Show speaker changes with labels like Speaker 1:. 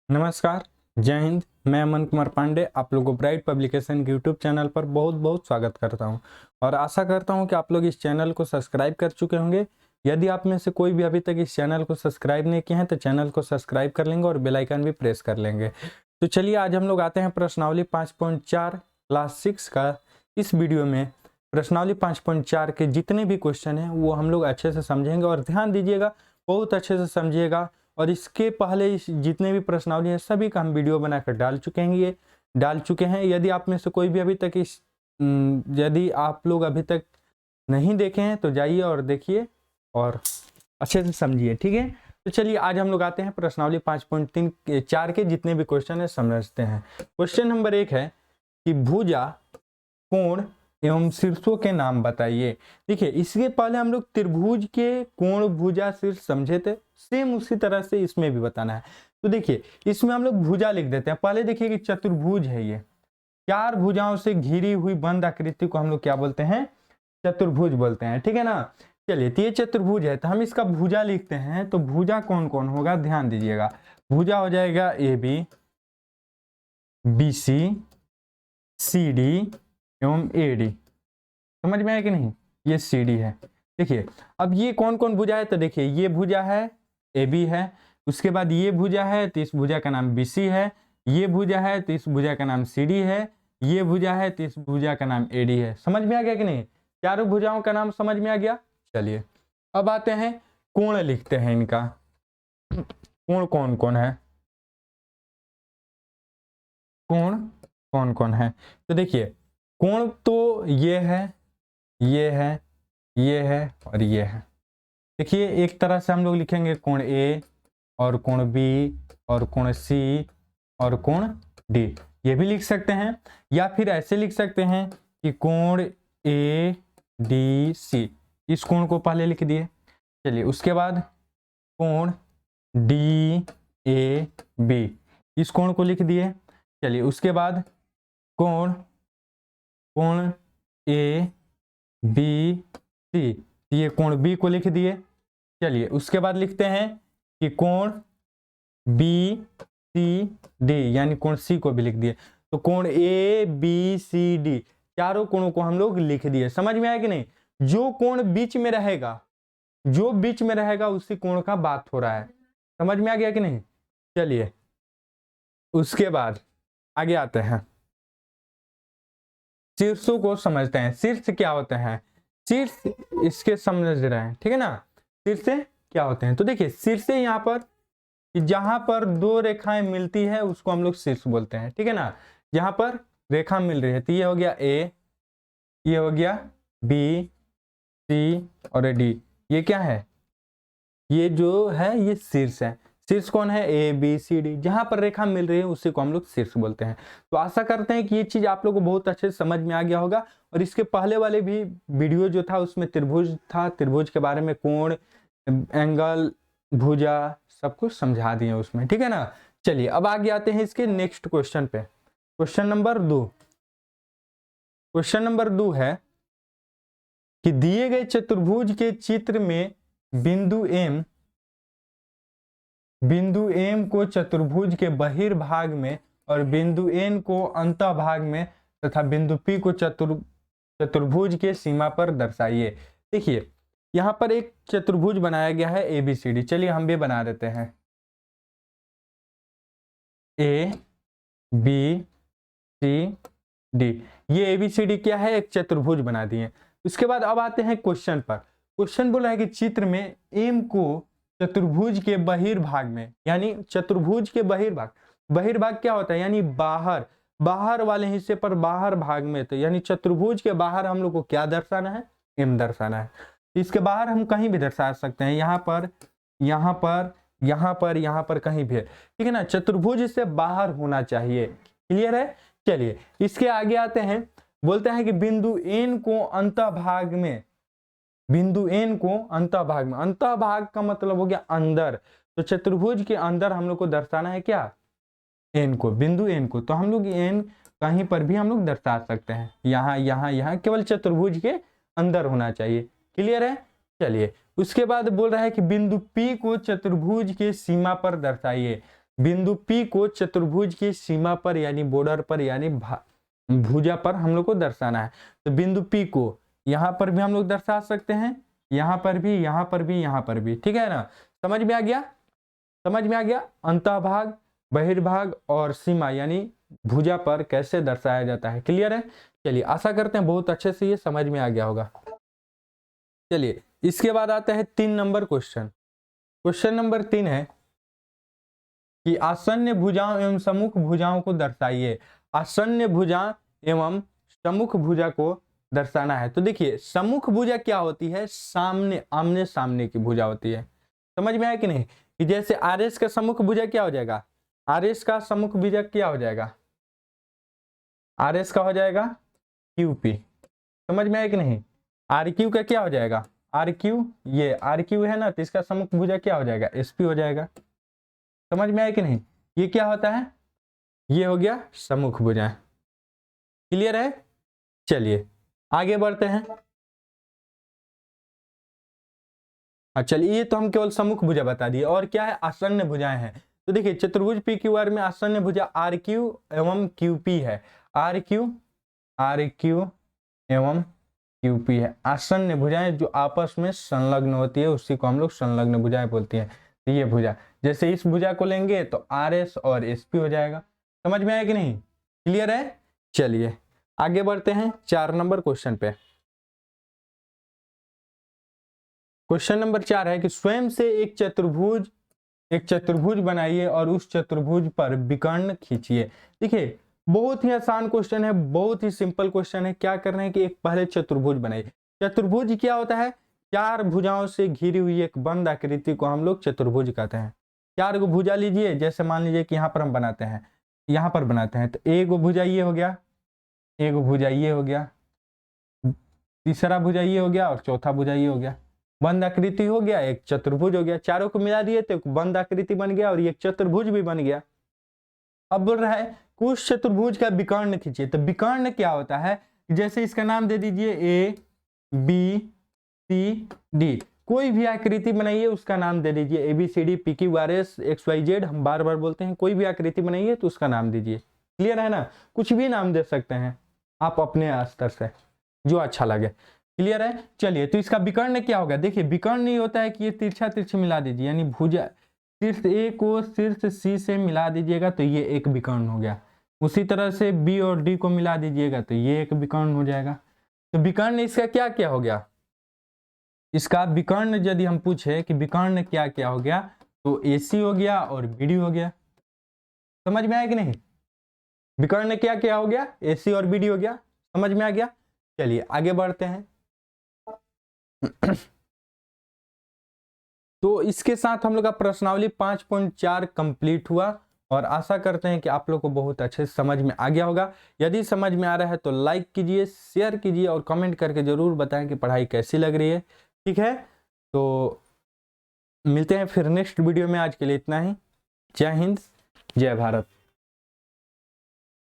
Speaker 1: नमस्कार, जय हिंद। मैं अमन कुमार पांडे आप लोगों को ब्राइट पब्लिकेशन के यूट्यूब चैनल पर बहुत बहुत स्वागत करता हूं और आशा करता हूं कि आप लोग इस चैनल को सब्सक्राइब कर चुके होंगे। यदि आप में से कोई भी अभी तक इस चैनल को सब्सक्राइब नहीं किए हैं तो चैनल को सब्सक्राइब कर लेंगे और बेल आइकन भी प्रेस कर लेंगे। तो चलिए आज हम लोग आते हैं प्रश्नावली 5.4 क्लास 6 का। इस वीडियो में प्रश्नावली 5.4 के जितने भी क्वेश्चन हैं वो हम लोग अच्छे से समझेंगे और ध्यान दीजिएगा, बहुत अच्छे से समझिएगा। और इसके पहले जितने भी प्रश्नावली हैं सभी का हम वीडियो बनाकर डाल चुके हैं। यदि आप में से कोई भी अभी तक यदि आप लोग अभी तक नहीं देखे हैं तो जाइए और देखिए और अच्छे से समझिए, ठीक है। तो चलिए आज हम लोग आते हैं प्रश्नावली 5.4 के जितने भी क्वेश्चन है समझते हैं। क्वेश्चन नंबर 1 है कि भुजा, कोण एवं शीर्षों के नाम बताइए। देखिए, इसके पहले हम लोग त्रिभुज के कोण, भुजा, शीर्ष समझे थे, सेम उसी तरह से इसमें भी बताना है। तो देखिए इसमें हम लोग भुजा लिख देते हैं। पहले देखिए कि चतुर्भुज है, ये 4 भुजाओं से घिरी हुई बंद आकृति को हम लोग क्या बोलते हैं? चतुर्भुज बोलते हैं, ठीक है ना। चलिए, तो ये चतुर्भुज है तो हम इसका भुजा लिखते हैं। तो भुजा कौन कौन होगा ध्यान दीजिएगा। भुजा हो जाएगा AB, BC, CD एवं AD। समझ में आया कि नहीं? ये CD है। देखिए अब ये कौन कौन भुजा है, तो देखिए ये भुजा है AB है, उसके बाद ये भुजा है तो इस भुजा का नाम BC है, ये भुजा है तो इस भुजा का नाम CD है, ये भुजा है तो इस भुजा का नाम AD है। समझ में आ गया कि नहीं? चारों भुजाओं का नाम समझ में आ गया। चलिए अब आते हैं कोण लिखते हैं इनका। कोण कौन कौन है? कोण कौन कौन है? तो देखिए कोण तो ये है, ये है, ये है और ये है। देखिए एक तरह से हम लोग लिखेंगे कोण A और कोण B और कोण C और कोण D, ये भी लिख सकते हैं। या फिर ऐसे लिख सकते हैं कि कोण ADC, इस कोण को पहले लिख दिए। चलिए उसके बाद कोण DAB, इस कोण को लिख दिए। चलिए उसके बाद कोण ABC, ये कोण B को लिख दिए। चलिए उसके बाद लिखते हैं कि कोण BCD, यानी कोण C को भी लिख दिए। तो कोण ABCD, चारों कोणों को हम लोग लिख दिए। समझ में आया कि नहीं? जो कोण बीच में रहेगा, जो बीच में रहेगा उसी कोण का बात हो रहा है। समझ में आ गया कि नहीं? चलिए उसके बाद आगे आते हैं, शीर्षों को समझते हैं। शीर्ष क्या होते हैं? शीर्ष इसके समझ रहे हैं, ठीक है ना। शीर्ष क्या होते हैं? तो देखिए शीर्ष यहाँ पर जहां पर दो रेखाएं मिलती है उसको हम लोग शीर्ष बोलते हैं, ठीक है ना। जहां पर रेखा मिल रही है, तो ये हो गया A, ये हो गया B, C और D। ये क्या है? ये जो है ये शीर्ष है। शीर्ष कौन है? ABCD, जहां पर रेखा मिल रही है उसी को हम लोग शीर्ष बोलते हैं। तो आशा करते हैं कि ये चीज आप लोगों को बहुत अच्छे से समझ में आ गया होगा। और इसके पहले वाले भी वीडियो जो था उसमें त्रिभुज था, त्रिभुज के बारे में कोण, एंगल, भुजा सब कुछ समझा दिए उसमें, ठीक है ना। चलिए अब आगे आते हैं इसके नेक्स्ट क्वेश्चन पे। Question number 2। क्वेश्चन नंबर 2 है कि दिए गए चतुर्भुज के चित्र में बिंदु M को चतुर्भुज के बहिर्भाग में और बिंदु N को अंतःभाग में तथा बिंदु P को चतुर्भुज के सीमा पर दर्शाइए। देखिए यहां पर एक चतुर्भुज बनाया गया है ABCD। चलिए हम भी बना देते हैं। ABCD, ये ABCD क्या है? एक चतुर्भुज बना दिए। उसके बाद अब आते हैं क्वेश्चन पर। क्वेश्चन बोला है कि चित्र में M को चतुर्भुज के बहिर्भाग में, यानी चतुर्भुज के बहिर्भाग, बहिर्भाग क्या होता है? यानी बाहर, बाहर वाले हिस्से पर, बाहर भाग में। तो यानी चतुर्भुज के बाहर हम लोग को क्या दर्शाना है? M दर्शाना है। इसके बाहर हम कहीं भी दर्शा सकते हैं, यहाँ पर, यहाँ पर, यहाँ पर, यहाँ पर, कहीं भी है, ठीक है ना। चतुर्भुज से बाहर होना चाहिए। क्लियर है? चलिए इसके आगे आते हैं। बोलते हैं कि बिंदु N को अंतःभाग में, बिंदु N को अंतःभाग में, अंतःभाग का मतलब हो गया अंदर। तो चतुर्भुज के अंदर हम लोग को दर्शाना है क्या? N को, बिंदु N को। तो हम लोग N कहीं पर भी हम लोग दर्शा सकते हैं, यहाँ, यहाँ, यहाँ, केवल चतुर्भुज के अंदर होना चाहिए। क्लियर है? चलिए उसके बाद बोल रहा है कि बिंदु P को चतुर्भुज के सीमा पर दर्शाइए। बिंदु P को चतुर्भुज की सीमा पर यानी बॉर्डर पर यानी भुजा पर हम लोग को दर्शाना है। तो बिंदु P को यहाँ पर भी हम लोग दर्शा सकते हैं, यहाँ पर भी, यहाँ पर भी, यहाँ पर भी, ठीक है ना। समझ में आ गया, समझ में आ गया। अंतःभाग, बहिर्भाग और सीमा यानी भुजा पर कैसे दर्शाया जाता है। क्लियर है। चलिए आशा करते हैं बहुत अच्छे से ये समझ में आ गया होगा। चलिए इसके बाद आता है 3 नंबर क्वेश्चन। क्वेश्चन नंबर 3 है कि आसन्न भुजाओं एवं सम्मुख भुजाओं को दर्शाइए। आसन्न भुजा एवं सम्मुख भुजा को दर्शाना है। तो देखिए सम्मुख भुजा क्या होती है, सामने, आमने सामने की भुजा होती है। समझ में आया कि नहीं, कि जैसे RS का सम्मुख भुजा क्या हो जाएगा, RS का सम्मुख भुजा क्या हो जाएगा, RS का हो जाएगा QP। समझ में आया कि नहीं। RQ का क्या हो जाएगा, RQ, ये RQ है ना, तो इसका सम्मुख भुजा क्या हो जाएगा, SP हो जाएगा। समझ में आया कि नहीं। ये क्या होता है, ये हो गया सम्मुख भुजा। क्लियर है। चलिए आगे बढ़ते हैं। चलिए ये तो हम केवल सम्मुख भुजा बता दिए, और क्या है, आसन्न भुजाएं हैं। तो देखिए चतुर्भुज PQR में आसन्न भुजा RQ एवं QP है। RQ एवं QP है आसन्न भुजाएं जो आपस में संलग्न होती है, उसी को हम लोग संलग्न भुजाएं बोलती हैं। तो ये भुजा, जैसे इस भुजा को लेंगे तो RS और SP हो जाएगा। समझ में आया कि नहीं। क्लियर है। चलिए आगे बढ़ते हैं 4 नंबर क्वेश्चन पे। क्वेश्चन नंबर 4 है कि स्वयं से एक चतुर्भुज बनाइए और उस चतुर्भुज पर विकर्ण खींचिए। देखिए बहुत ही आसान क्वेश्चन है, बहुत ही सिंपल क्वेश्चन है। क्या करना है कि एक पहले चतुर्भुज बनाइए। चतुर्भुज क्या होता है, 4 भुजाओं से घिरी हुई एक बंद आकृति को हम लोग चतुर्भुज कहते हैं। 4 गो भुजा लीजिए, जैसे मान लीजिए कि यहाँ पर हम बनाते हैं, यहाँ पर बनाते हैं, तो एक गो भुजा ये हो गया, एक भुजा ये हो गया, तीसरा भुजा ये हो गया और चौथा भुजा ये हो गया। बंद आकृति हो गया, एक चतुर्भुज हो गया। चारों को मिला दिए तो एक बंद आकृति बन गया और एक चतुर्भुज भी बन गया। अब बोल रहा है कुछ चतुर्भुज का विकर्ण खींचिए। तो विकर्ण क्या होता है, जैसे इसका नाम दे दीजिए ABCD। कोई भी आकृति बनाइए उसका नाम दे दीजिए ABCD PQRS XYZ। हम बार बार बोलते हैं, कोई भी आकृति बनाइए तो उसका नाम दीजिए। क्लियर है ना। कुछ भी नाम दे सकते हैं आप अपने स्तर से, जो अच्छा लगे। क्लियर है। चलिए तो इसका विकर्ण क्या होगा। देखिए विकर्ण नहीं होता है कि ये तिरछा तिरछी मिला दीजिए, यानी भुजा शीर्ष A को शीर्ष C से मिला दीजिएगा तो ये एक विकर्ण हो गया। उसी तरह से B और D को मिला दीजिएगा तो ये एक विकर्ण हो जाएगा। तो विकर्ण इसका क्या क्या हो गया, इसका विकर्ण यदि हम पूछे कि विकर्ण क्या क्या हो गया, तो AC हो गया और BD हो गया। समझ में आया कि नहीं। विकर्ण क्या क्या हो गया, AC और BD हो गया। समझ में आ गया। चलिए आगे बढ़ते हैं। तो इसके साथ हम लोग का प्रश्नावली 5.4 कंप्लीट हुआ और आशा करते हैं कि आप लोग को बहुत अच्छे से समझ में आ गया होगा। यदि समझ में आ रहा है तो लाइक कीजिए, शेयर कीजिए और कमेंट करके जरूर बताएं कि पढ़ाई कैसी लग रही है। ठीक है, तो मिलते हैं फिर नेक्स्ट वीडियो में। आज के लिए इतना ही। जय हिंद, जय भारत।